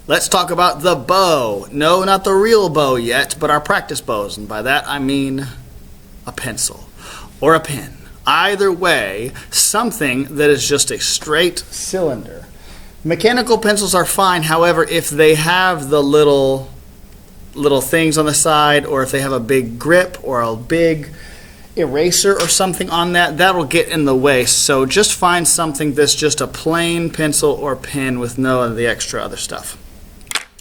let's talk about the bow. No, not the real bow yet, but our practice bows. And by that I mean a pencil or a pen. Either way, something that is just a straight cylinder. Mechanical pencils are fine. However, if they have the little things on the side, or if they have a big grip or a big eraser or something on that, that'll get in the way. So just find something that's just a plain pencil or pen with no of the extra other stuff.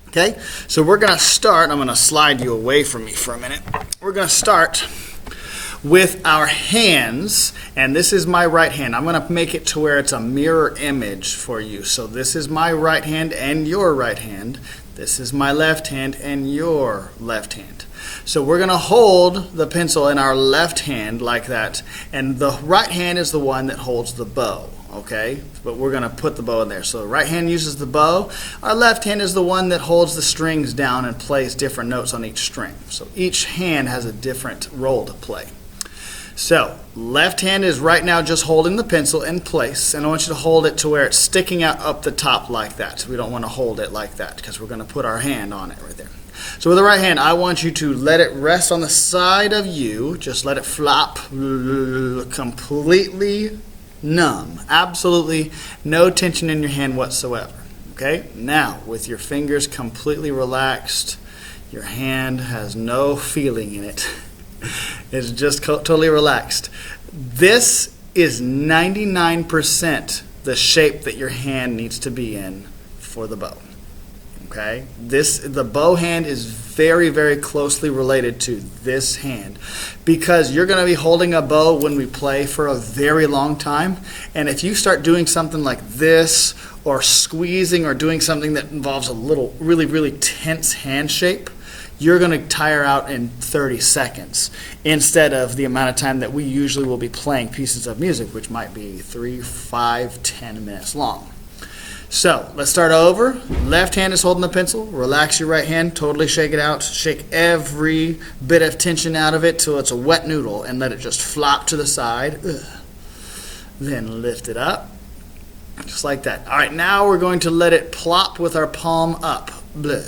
Okay, so we're going to start. I'm going to slide you away from me for a minute. We're going to start with our hands, and this is my right hand. I'm going to make it to where it's a mirror image for you. So this is my right hand and your right hand. This is my left hand and your left hand. So we're going to hold the pencil in our left hand like that, and the right hand is the one that holds the bow. Okay, but we're going to put the bow in there. So the right hand uses the bow. Our left hand is the one that holds the strings down and plays different notes on each string. So each hand has a different role to play. So left hand is right now just holding the pencil in place, and I want you to hold it to where it's sticking out up the top like that. We don't want to hold it like that because we're going to put our hand on it right there. So with the right hand, I want you to let it rest on the side of you. Just let it flop, completely numb. Absolutely no tension in your hand whatsoever. Okay? Now, with your fingers completely relaxed, your hand has no feeling in it. It's just totally relaxed. This is 99% the shape that your hand needs to be in for the bow. Okay? The bow hand is very, very closely related to this hand, because you're going to be holding a bow when we play for a very long time, and if you start doing something like this or squeezing or doing something that involves a little really, really tense hand shape, you're going to tire out in 30 seconds instead of the amount of time that we usually will be playing pieces of music, which might be 3, 5, 10 minutes long. So let's start over. Left hand is holding the pencil. Relax your right hand. Totally shake it out. Shake every bit of tension out of it till it's a wet noodle and let it just flop to the side. Then lift it up. Just like that. All right, now we're going to let it plop with our palm up. Blah.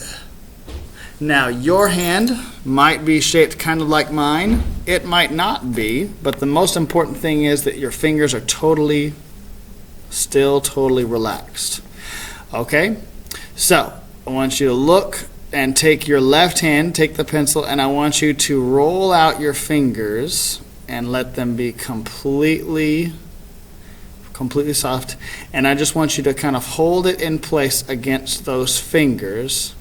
Now your hand might be shaped kind of like mine. It might not be, but the most important thing is that your fingers are totally relaxed. Okay? So I want you to look and take your left hand, take the pencil, and I want you to roll out your fingers and let them be completely soft. And I just want you to kind of hold it in place against those fingers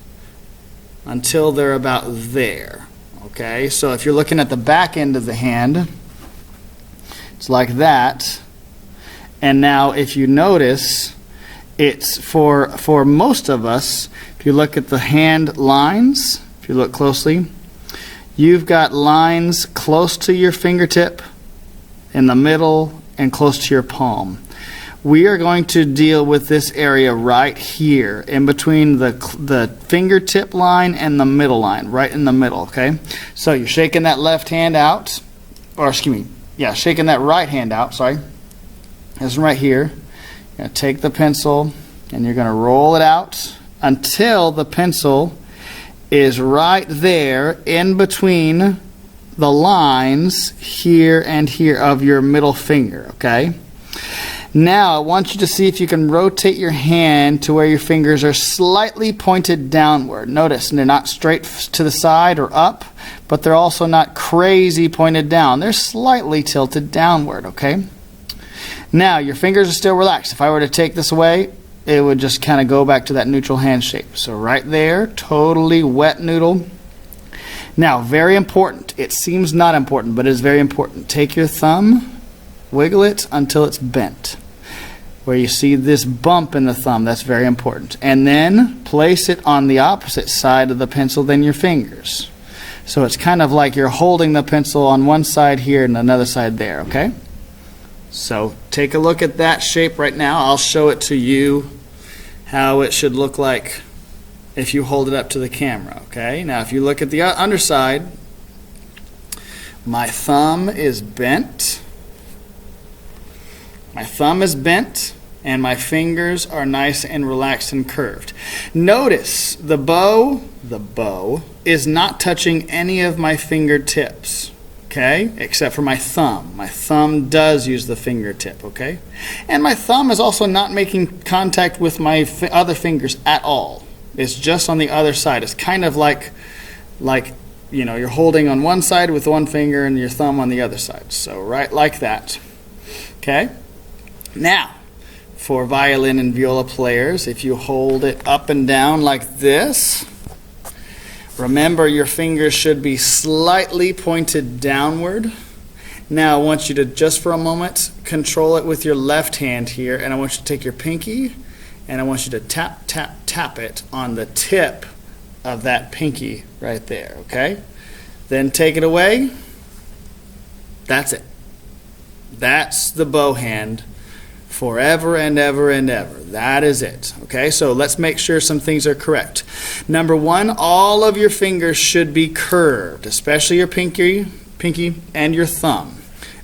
until they're about there. Okay, so if you're looking at the back end of the hand, it's like that. And now if you notice, it's for most of us, if you look at the hand lines, if you look closely, you've got lines close to your fingertip, in the middle, and close to your palm. We are going to deal with this area right here, in between the fingertip line and the middle line, right in the middle, okay? So you're shaking that left hand out, or excuse me, yeah, shaking that right hand out, sorry. This one right here. You're going to take the pencil and you're going to roll it out until the pencil is right there in between the lines here and here of your middle finger, okay? Now I want you to see if you can rotate your hand to where your fingers are slightly pointed downward. Notice they're not straight to the side or up, but they're also not crazy pointed down. They're slightly tilted downward, okay? Now your fingers are still relaxed. If I were to take this away, it would just kind of go back to that neutral hand shape. So right there, totally wet noodle. Now, very important. It seems not important, but it is very important. Take your thumb, wiggle it until it's bent. Where you see this bump in the thumb, that's very important. And then place it on the opposite side of the pencil than your fingers. So it's kind of like you're holding the pencil on one side here and another side there, okay? So take a look at that shape right now. I'll show it to you how it should look like if you hold it up to the camera, okay? Now if you look at the underside, my thumb is bent. My thumb is bent, and my fingers are nice and relaxed and curved. Notice the bow is not touching any of my fingertips, okay, except for my thumb. My thumb does use the fingertip, okay? And my thumb is also not making contact with my other fingers at all. It's just on the other side. It's kind of like you know, you're holding on one side with one finger and your thumb on the other side. So right like that. Okay? Now, for violin and viola players, if you hold it up and down like this, remember your fingers should be slightly pointed downward. Now I want you to, just for a moment, control it with your left hand here, and I want you to take your pinky and I want you to tap, tap, tap it on the tip of that pinky right there, okay? Then take it away. That's it. That's the bow hand forever and ever and ever. That is it, okay? So let's make sure some things are correct. Number one, all of your fingers should be curved, especially your pinky and your thumb.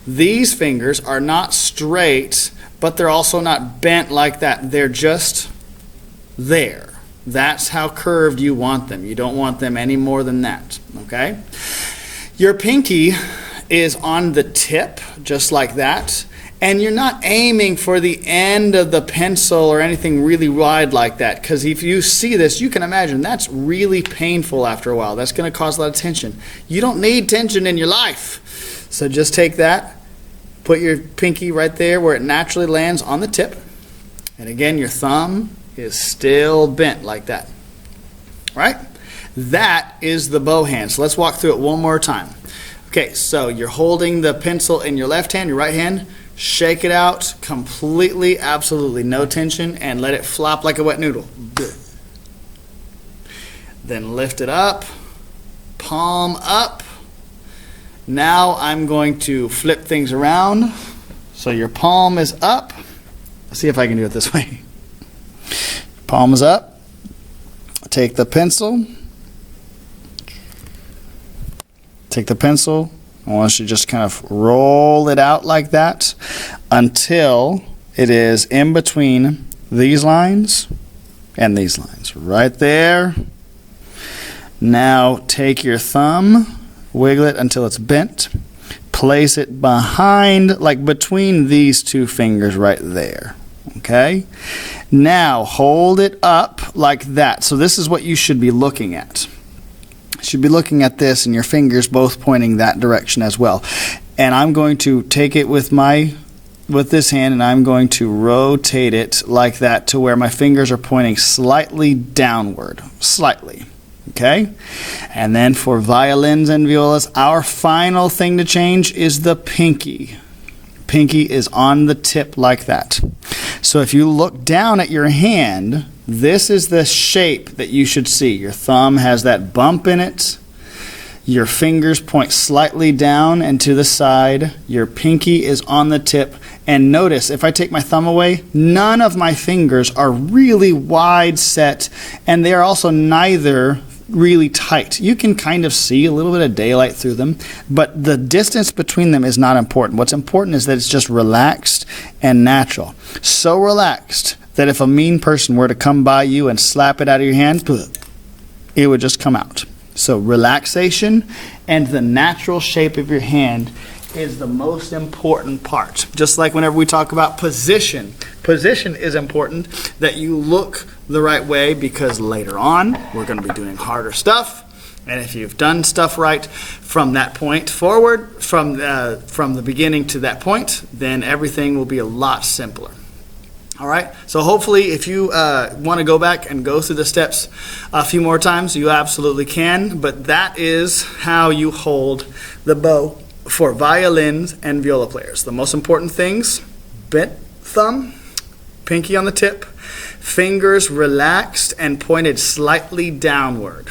These fingers are not straight, but they're also not bent like that. They're just there. That's how curved you want them. You don't want them any more than that, okay? Your pinky is on the tip, just like that, and you're not aiming for the end of the pencil or anything really wide like that, because if you see this, you can imagine that's really painful after a while. That's going to cause a lot of tension. You don't need tension in your life. So just take that, put your pinky right there where it naturally lands on the tip, and again, your thumb is still bent like that, right? That is the bow hand. So let's walk through it one more time. Okay, so you're holding the pencil in your left hand, your right hand, shake it out completely, absolutely no tension, and let it flop like a wet noodle. Good. Then lift it up, palm up. Now I'm going to flip things around. So your palm is up. Let's see if I can do it this way. Palm is up. Take the pencil. I want you to just kind of roll it out like that until it is in between these lines and these lines. Right there. Now take your thumb, wiggle it until it's bent. Place it behind, like between these two fingers right there. Okay? Now hold it up like that. So this is what you should be looking at. You should be looking at this and your fingers both pointing that direction as well. And I'm going to take it with this hand and I'm going to rotate it like that to where my fingers are pointing slightly downward. Slightly. Okay? And then for violins and violas, our final thing to change is the pinky. Pinky is on the tip like that. So if you look down at your hand, this is the shape that you should see. Your thumb has that bump in it. Your fingers point slightly down and to the side. Your pinky is on the tip. And notice, if I take my thumb away, none of my fingers are really wide set, and they are also neither really tight. You can kind of see a little bit of daylight through them, but the distance between them is not important. What's important is that it's just relaxed and natural. So relaxed that if a mean person were to come by you and slap it out of your hand, it would just come out. So relaxation and the natural shape of your hand is the most important part. Just like whenever we talk about position. Position is important, that you look the right way, because later on we're going to be doing harder stuff. And if you've done stuff right from that point forward, from the beginning to that point, then everything will be a lot simpler. All right, so hopefully if you want to go back and go through the steps a few more times, you absolutely can. But that is how you hold the bow for violins and viola players. The most important things: bent thumb, pinky on the tip, fingers relaxed and pointed slightly downward.